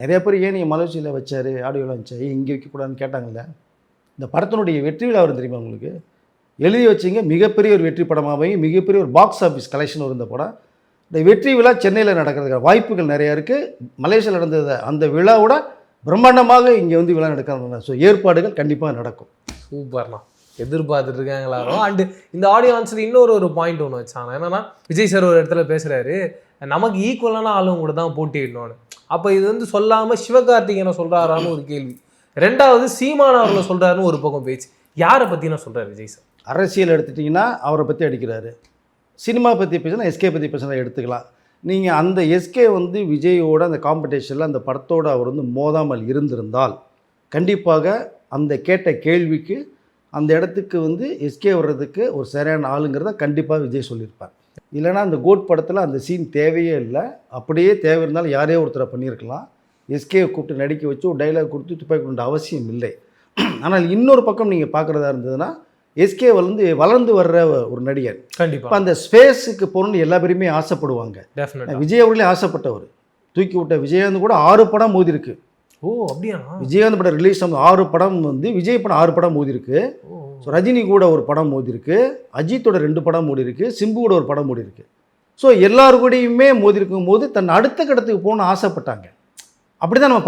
நிறைய பேர் ஏன் நீங்கள் மலேசியாவில் வச்சார் ஆடியோவில் வச்சார் இங்கே வைக்கக்கூடாதுன்னு கேட்டாங்கல்ல. இந்த படத்தினுடைய வெற்றி விழா வரும் தெரியுமா உங்களுக்கு? எழுதி வச்சிங்க, மிகப்பெரிய ஒரு வெற்றி படமாகவே மிகப்பெரிய ஒரு பாக்ஸ் ஆஃபீஸ் கலெக்ஷன் வரும் இந்த படம். இந்த வெற்றி விழா சென்னையில் நடக்கிறதுக்கு வாய்ப்புகள் நிறையா இருக்குது. மலேசியாவில் நடந்தது அந்த விழாவோட பிரம்மாண்டமாக இங்கே வந்து விழா நடக்கிறாங்க. ஸோ ஏற்பாடுகள் கண்டிப்பாக நடக்கும். சூப்பர்ண்ணா, எதிர்பார்த்துட்டு இருக்காங்க எல்லாரும். அண்டு இந்த ஆடியன்ஸில் இன்னொரு பாயிண்ட் ஒன்று வச்சாங்க. என்னன்னா, விஜய் சார் ஒரு இடத்துல பேசுகிறாரு, நமக்கு ஈக்குவலான ஆளுங்க கூட தான் போட்டியிடணும்னு. அப்போ இது வந்து சொல்லாமல் சிவகார்த்திகேயனை சொல்கிறாரான்னு ஒரு கேள்வி. ரெண்டாவது சீமான் அவர்களை சொல்கிறாருன்னு ஒரு பக்கம் பேச்சு. யாரை பற்றி நான் சொல்கிறார் விஜய் சார்? அரசியல் எடுத்துட்டிங்கன்னா அவரை பற்றி அடிக்கிறாரு. சினிமா பற்றி பேசினா எஸ்கே பற்றி பேசினா எடுத்துக்கலாம். நீங்கள் அந்த எஸ்கே வந்து விஜயோட அந்த காம்படிஷனில் அந்த படத்தோடு அவர் வந்து மோதாமல் இருந்திருந்தால் கண்டிப்பாக அந்த கேட்ட கேள்விக்கு அந்த இடத்துக்கு வந்து எஸ்கே வர்றதுக்கு ஒரு சரியான ஆளுங்கிறத கண்டிப்பாக விஜய் சொல்லியிருப்பார். இல்லைனா அந்த கோட் படத்தில் அந்த சீன் தேவையே இல்லை. அப்படியே தேவை இருந்தாலும் யாரையோ ஒருத்தரை பண்ணியிருக்கலாம். எஸ்கேவை கூப்பிட்டு நடிக்க வச்சு ஒரு டைலாக் கொடுத்து துப்பாக்கி கொண்ட அவசியம் இல்லை. ஆனால் இன்னொரு பக்கம் நீங்கள் பார்க்குறதா இருந்ததுன்னா எஸ்கே வந்து வளர்ந்து வர்ற ஒரு நடிகர். கண்டிப்பாக இப்போ அந்த ஸ்பேஸுக்கு போகணுன்னு எல்லா பேருமே ஆசைப்படுவாங்க. விஜய் அவர்களே ஆசைப்பட்டவர். தூக்கி விட்ட விஜயகாந்த் கூட 6 படம் மோதி இருக்கு. ஓ அப்படியா? விஜயகாந்த் படம் ரிலீஸ் ஆகும் 6 படம் வந்து விஜய் படம் 6 படம் மோதி இருக்கு. ஸோ ரஜினி கூட ஒரு படம் மோதி இருக்கு, அஜித்தோட 2 படம் மோதி இருக்கு, சிம்பு கூட ஒரு படம் மோதி இருக்கு. ஸோ எல்லாரு கூடயுமே மோதி இருக்கும் போது தன் அடுத்த கட்டத்துக்கு போகணும்னு ஆசைப்பட்டாங்க. அப்படி தான் நம்ம